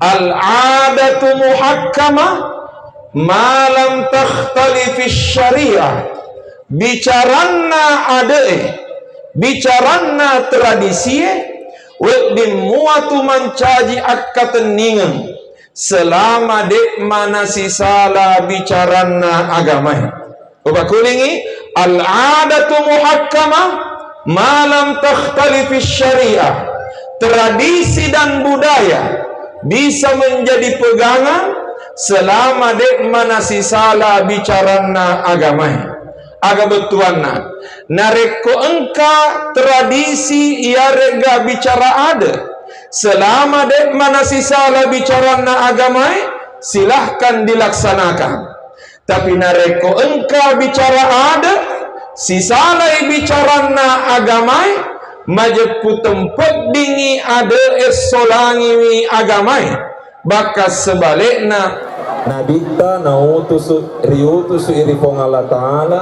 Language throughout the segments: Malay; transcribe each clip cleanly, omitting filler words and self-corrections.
Al-'adatu muhakkamah ma lam takhtalifis syariah. Bicaranna adae, bicaranna tradisi wek dimuatu mancaji akateningan selama dek mana sisala bicaranna agama. Ubakulingi al-'adatu muhakkamah ma lam takhtalifis syariah. Tradisi dan budaya bisa menjadi pegangan selama dek mana sisala bicarana agama. Aga betuanna nareko engka tradisi ia rega bicara ada selama dek mana sisala bicarana agama, silahkan dilaksanakan. Tapi nareko engka bicara ada sisala bicarana agama, majeput tempat dingi ada solangi agamai. Bakas sebaliknya nabita nautus riutus irifong Allah Ta'ala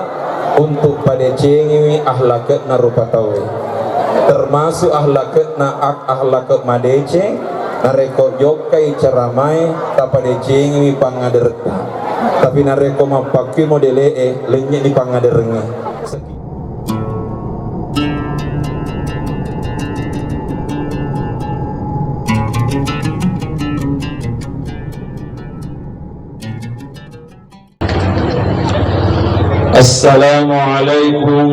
untuk pada cengiwi ahlaketna rupatawe, termasuk ahlaketna ahlakut madece nareko jokai ceramai tapada cengiwi pangaderta, tapi nareko mapaki modele lenyek di pangaderenga. Assalamualaikum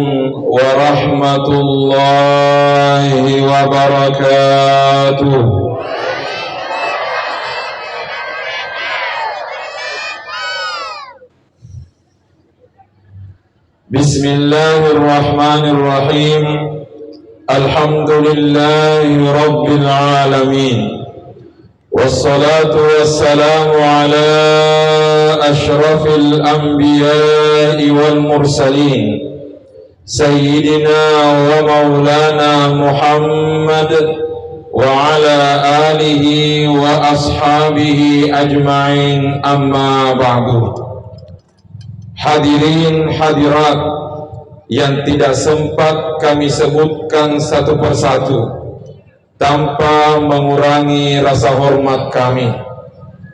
warahmatullahi wabarakatuh. Bismillahirrahmanirrahim. Alhamdulillahi rabbil alamin. Wassalatu wassalamu ala ashrafil anbiya'i wal mursalin sayyidina wa maulana Muhammad wa ala alihi wa ashabihi ajma'in, amma ba'du. Hadirin hadirat yang tidak sempat kami sebutkan satu persatu tanpa mengurangi rasa hormat kami.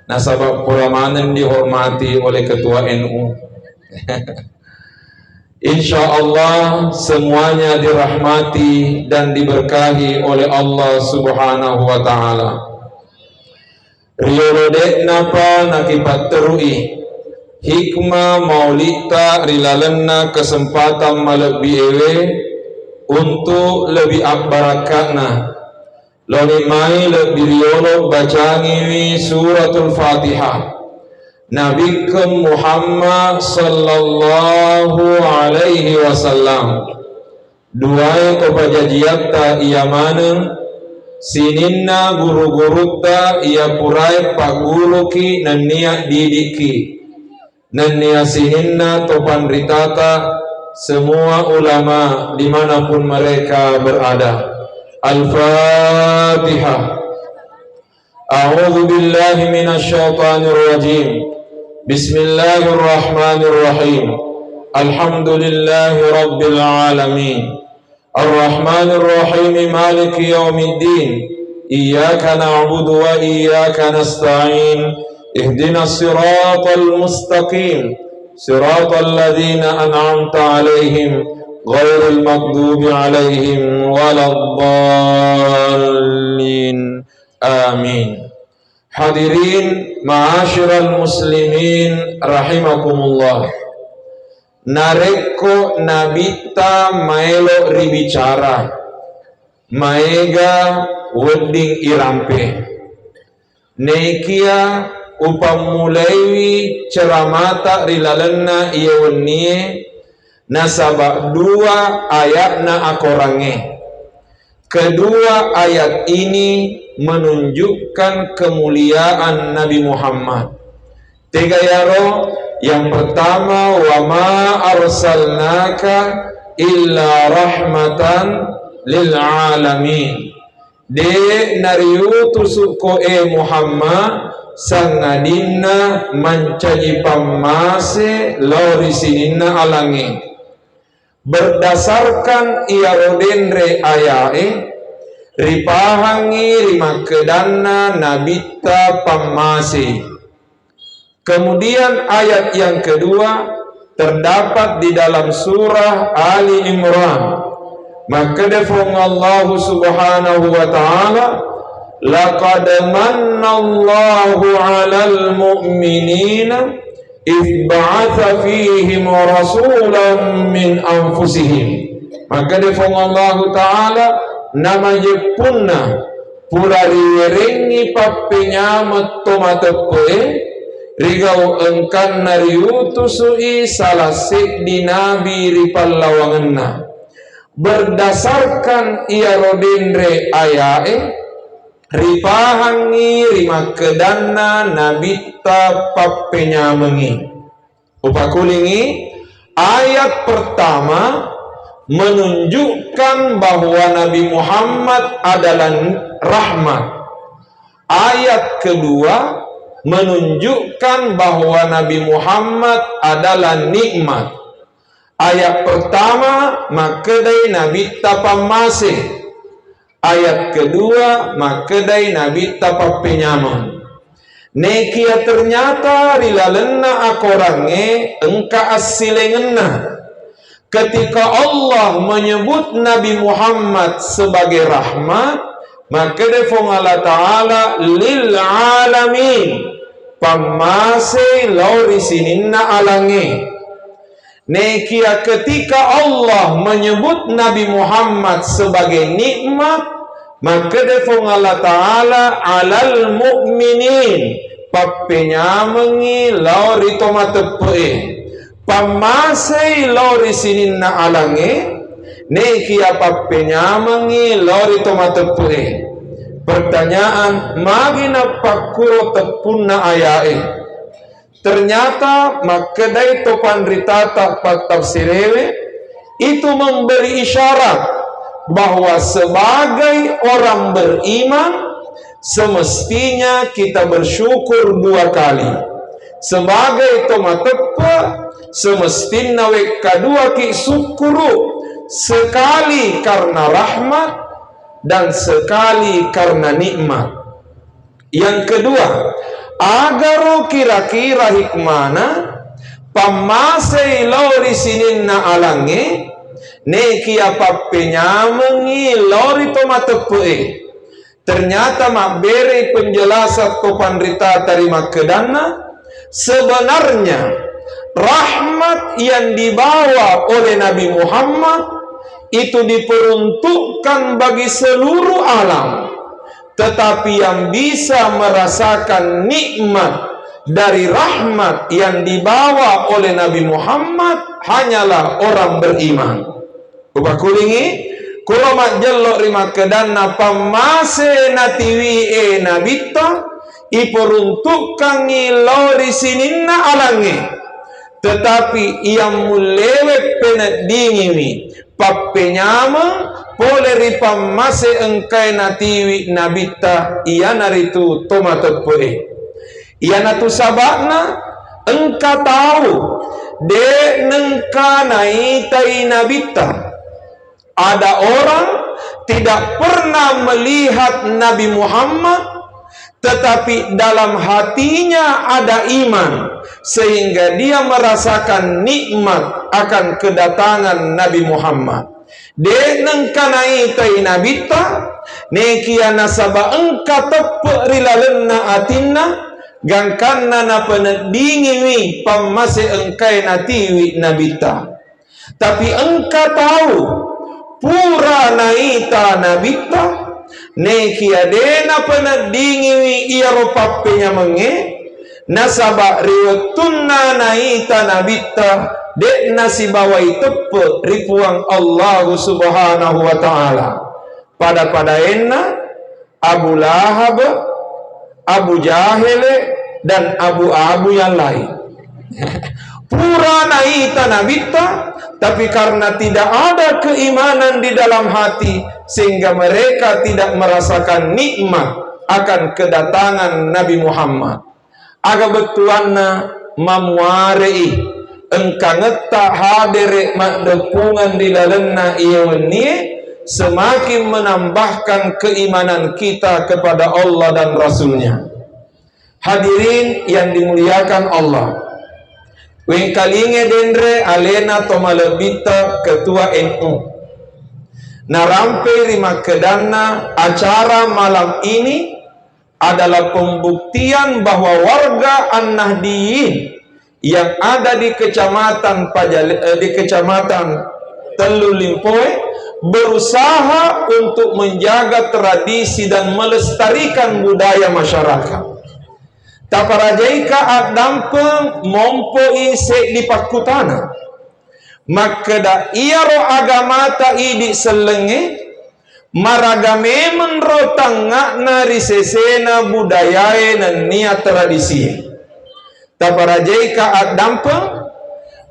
Nasabah puramanan dihormati oleh Ketua NU. Insya Allah semuanya dirahmati dan diberkahi oleh Allah Subhanahu wa Ta'ala. Riolodek napa nakipat terui hikmah maulita rilalenna kesempatan malebi ewe untuk lebih akbarakatna loni mai lebih riolo bacangi suratul Fatihah. Nabi Muhammad sallallahu alaihi wasallam duai kepajajiatta iya mana sininna guru-gurutta iya purai paguluki nania didiki nania sininna topan ritata semua ulama dimanapun mereka berada. Al-Fatihah. A'udzu billahi minasy syaithanir rajim. Bismillahirrahmanirrahim. Alhamdulillahi rabbil alamin. Ar-Rahmanir Rahim, Maliki yaumiddin. Iyyaka na'budu wa iyyaka nasta'in. Ihdinas siratal mustaqim. Siratal ladzina an'amta 'alaihim ghairil maghdubi 'alaihim waladdallin. Amin. Hadirin ma'asyiral muslimin rahimakumullah. Nareko nabita maelo ribicara maega wedding irampe nekia upamulaiwi ceramata rilalenna iya wennie nasabak dua ayatna akorange. Kedua ayat ini menunjukkan kemuliaan Nabi Muhammad. Tiga yaro, yang pertama wa ma arsalnaka illa rahmatan lil alamin. De nariutusuko Muhammad sangadina mancaji pamase laurisinina alangi. Berdasarkan ia rodenre ayae ripahangi rimakedana nabita pamasi. Kemudian ayat yang kedua terdapat di dalam surah Ali Imran. Maka defong Allah subhanahu wa ta'ala, laqad mannallahu 'alal mu'minina idh ba'atha fihim rasulan min anfusihim. Maka defong Allah ta'ala nama jepunna purari rengi papinya tomatepe rigau engkan nariutusui salah di nabi ripallawangenna berdasarkan ia rodendre ayae ripahangi rimakedana nabita papenyamengi. Upakulingi ayat pertama menunjukkan bahwa Nabi Muhammad adalah rahmat. Ayat kedua menunjukkan bahwa Nabi Muhammad adalah nikmat. Ayat pertama makedai Nabi tapamase. Ayat kedua makedai Nabi tapapenyaman. Nekia ternyata rilalenna akorange engka asilengenna. Ketika Allah menyebut Nabi Muhammad sebagai rahmat, maka defong Allah Ta'ala lil alamin pamase lauri sininna alange. Nekia ketika Allah menyebut Nabi Muhammad sebagai nikmat, maka defong Allah Ta'ala alal mu'minin papenyamengi lauri tomatepe pamasai lori sininna alange nekia papenyamangi lori tomatepe. Pertanyaan magina pakuro tepunna ayae. Ternyata makedai topan ritata patafsirewe itu memberi isyarat bahwa sebagai orang beriman semestinya kita bersyukur dua kali. Sebagai tomatepe semestinya kedua ki syukuru, sekali karena rahmat dan sekali karena nikmat. Yang kedua, agar kira-kira hikmana pamasai lori sininna alange neki apa penyamengi lori tomatepe. Ternyata makberi penjelasan topan rita tarima kedana sebenarnya rahmat yang dibawa oleh Nabi Muhammad itu diperuntukkan bagi seluruh alam. Tetapi yang bisa merasakan nikmat dari rahmat yang dibawa oleh Nabi Muhammad hanyalah orang beriman. Upakulingi kula majellok rimakedana pamase natiwi nabita iperuntukkan ngilori sininna alange. Tetapi yang mulewe penet dingiwi papenyama poleri pamase engkai natiwi nabita iya naritu tomatepe. Iya natu sabakna engka tahu de nengka naitai nabita. Ada orang tidak pernah melihat Nabi Muhammad, tetapi dalam hatinya ada iman, sehingga dia merasakan nikmat akan kedatangan Nabi Muhammad. Deneng kanai tai nabita nekia nasaba engka tepe rilalenna atinna gangkanna na penedingiwi pamase engkai natiwi nabita. Tapi engka tahu pura naita nabita nekia dena penedingiwi ia ropapenya menge nasaba riwatunna naita nabita dek nasi bawai tepe ripuang Allah subhanahu wa ta'ala. Pada enna Abu Lahab, Abu Jahil dan Abu yang lain pura naita nabita, tapi karena tidak ada keimanan di dalam hati sehingga mereka tidak merasakan nikmat akan kedatangan Nabi Muhammad. Aga betuanna mamuarei engka ngeta hadere mak depungan di dalenna iya weni semakin menambahkan keimanan kita kepada Allah dan Rasulnya. Hadirin yang dimuliakan Allah, weng kalinge dendre alena tomalebita ketua NU narampe rima kedana acara malam ini adalah pembuktian bahwa warga An-Nahdiyin yang ada di kecamatan Telu Limpoe berusaha untuk menjaga tradisi dan melestarikan budaya masyarakat. Taparajaika adampeng mompo ise di pakutana. Maka da iaro agamata idi selenge maragame menro tangakna risesena budayae nan niat tradisi. Taparajaika adampeng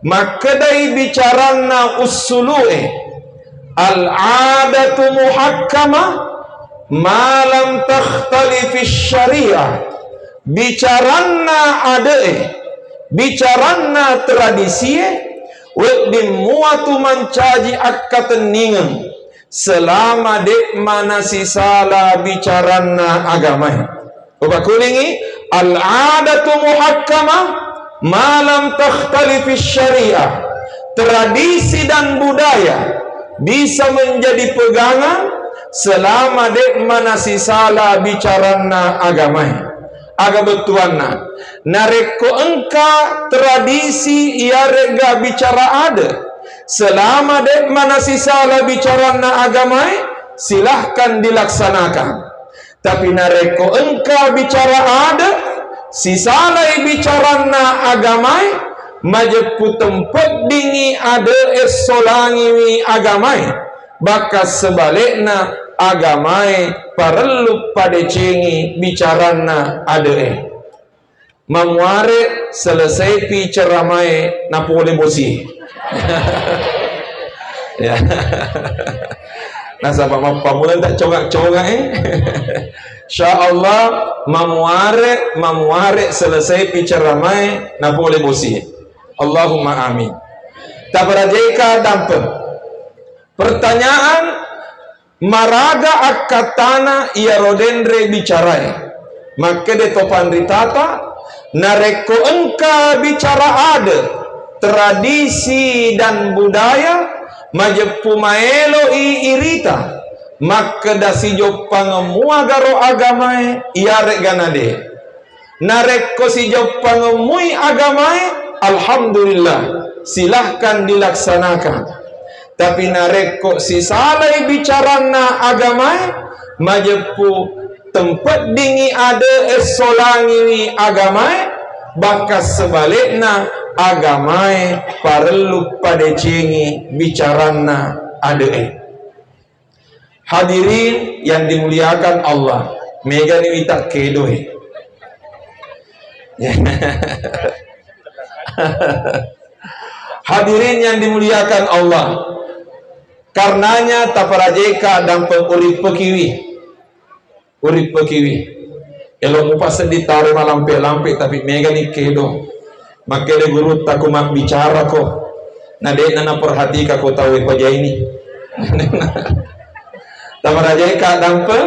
maka dai bicarana usulue al-adatu muhakkama malam takhtalifis syariah. Bicarana adae bicarana tradisi wabim muatu mancaji akateningan selama dek mana sisala bicarana agama. Ubakulingi al-adatu muhakkama malam takhtalifis syariah. Tradisi dan budaya bisa menjadi pegangan selama dek mana sisala bicarana agama. Aga betuanna nareko engka tradisi ia rega bicara ada selama dek mana sisala bicarana agama silahkan dilaksanakan. Tapi nareko engka bicara ada sisalai bicarana agamai majepu tempat dingi ada solangi agamai bakas sebalikna agamai perlu pada cengi bicarana ada memuare selesai ceramai napole bosi ya. Nah, sahabat pamulan tak congak-congak insyaallah memuare selesai ceramai napole bosi. Allahumma amin. Tabarajaika dampe. Pertanyaan maraga akatana ia rodendre bicarai. Maka de topan ritata nareko engka bicara ada tradisi dan budaya majepu maelo irita maka dasi jopang muagaro agamae iare ganade nareko si jopang mui agamae alhamdulillah silahkan dilaksanakan. Tapi nareko si salai bicarana agamae majepu tempat dingi ada solangi agamae bakas sebalikna agamae perlu pada cengi bicarana ada. Hadirin yang dimuliakan Allah, mega ni minta kedoe. Hadirin yang dimuliakan Allah, karenanya taparajeka dan urip pekiwi elo mupas ditaruh lampe tapi mega ni kedo maka de guru taku mak bicara ko na de nana perhatika ko tahu paja ini taparajeka dampe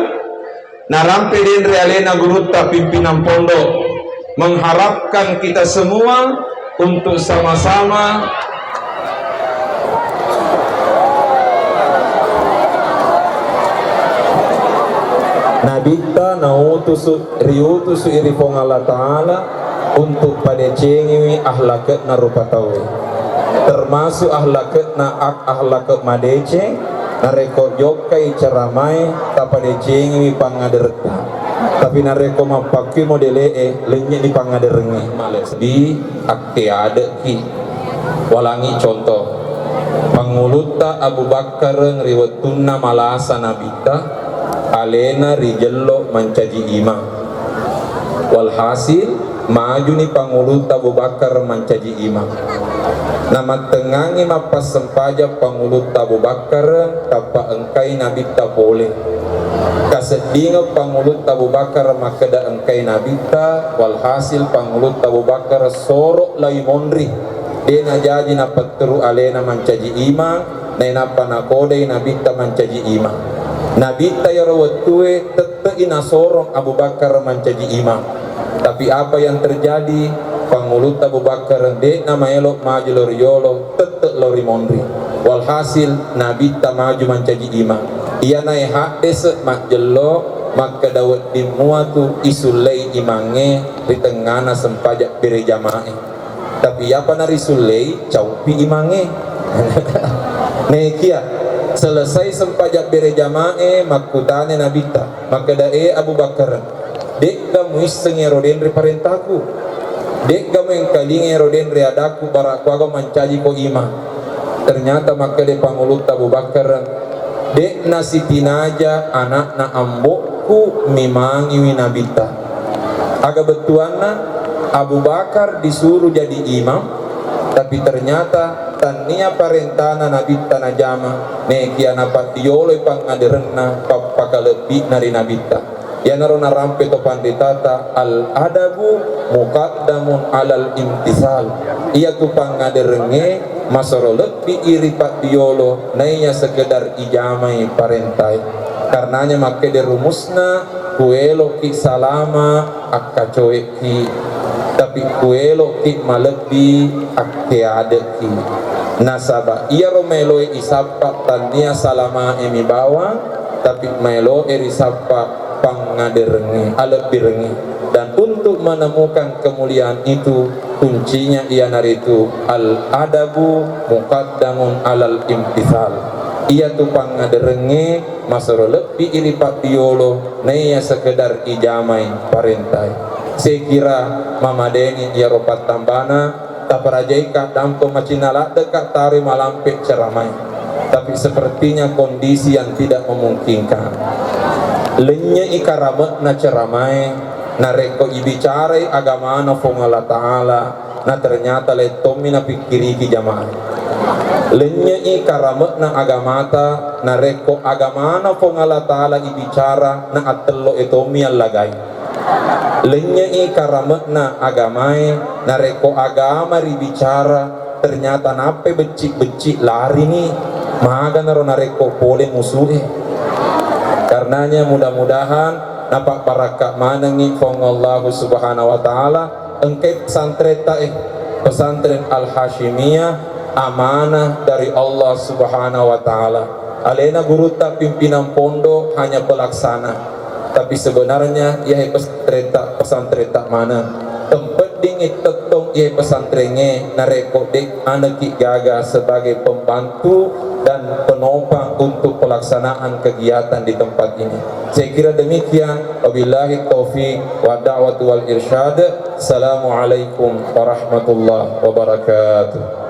narampe den realena guru ta pimpinan pondok mengharapkan kita semua untuk sama-sama nabita nautusu riutusu irifong Allah Ta'ala untuk pada cengiwi ahlaket na rupatawe termasuk ahlaket na ahlaket madece nareko jokai ceramai tapada cengiwi pangaderta tapi nareko mapaki modele lenyek di pangaderengi di akte ada ki walangi contoh panguluta Abu Bakar ngriwetunna malasa nabita alena rijello mancaji imam walhasil maju ni pangulut Abu Bakar mancaji imam nama tengangi mapas sempaja pangulut Abu Bakar tapa engkai nabi tak boleh kasedinga pangulut Abu Bakar makada engkai nabi ta walhasil pangulut Abu Bakar sorok lai mondri dena jaji na petru alena mancaji imam napa nakode nabita mancaji imam nabita yarawatue tete ina sorong Abu Bakar mancaji imam. Tapi apa yang terjadi, pangulut Abu Bakar dek nama elok maju lori yolo tete lori mondri, walhasil nabita maju mancaji imam. Ia naik hak desa mak jelo maka dawat dimuatu isulei imange di tengana sempajak bere jamae. Tapi apa nari sulei caupi imange nekia selesai sempajak bere jamae makutane nabita maka dae Abu Bakar dek kamu iseng eroden reparentaku dek kamu yang kaling eroden readaku baraku aga mancaji ko imam. Ternyata maka de pangulut Abu Bakar dek nasi tinaja anak na ambokku mimangi winabita. Aga betuana Abu Bakar disuruh jadi imam, tapi ternyata tania parentana nabita najama nekia napat dioloi pangaderna papaka lebih nari nabita. Ya narona rampe to panditata al adabu muqaddamun alal imtisal. Ia tu pangaderenge masoro lebih iri pak diolo naya sekedar ijamai parentai. Karenanya make derumusna kuelo ki salama akacoe ki tapi kuelo ki malebi akke adeki nasaba ia romelo isapa tania salama emi bawa tapi melo erisapa pangaderengi alebirengi. Dan untuk menemukan kemuliaan itu kuncinya ia naritu al adabu muqaddamun alal imtithal. Ia tu pangaderengi masoro lebih iripat diolo naya sekedar ijamai parentai. Saya kira Mama Deni ia ropat tambana tak perajaika dampo macinala dekat tari malampik ceramai. Tapi sepertinya kondisi yang tidak memungkinkan. Lenya ikaramet na ceramai na reko ibicarai agama na fong Allah Ta'ala na ternyata letomi na pikiri ki jamaah. Lenya ikaramet na agamata na reko agama na fong Allah Ta'ala ibicara na atello etomi al lagay. Lenya ikaramet na agamai na reko agama ribicara ternyata nape becik-becik lari ni maga naro na reko pole musuhe. Karenanya mudah-mudahan napak barakah manangi fong Allah Subhanahu wa Ta'ala engke pesantren Al Hashimiyah amanah dari Allah Subhanahu wa Ta'ala. Alena guru tak pimpinan pondok hanya pelaksana, tapi sebenarnya ia pesantren tak mana tempat dingin tetong ia pesantrennya nareko dek anak gaga sebagai pembantu dan penopang untuk pelaksanaan kegiatan di tempat ini. Saya kira demikian. Wabillahi taufiq wa da'watu wal irsyad. Assalamualaikum warahmatullahi wabarakatuh.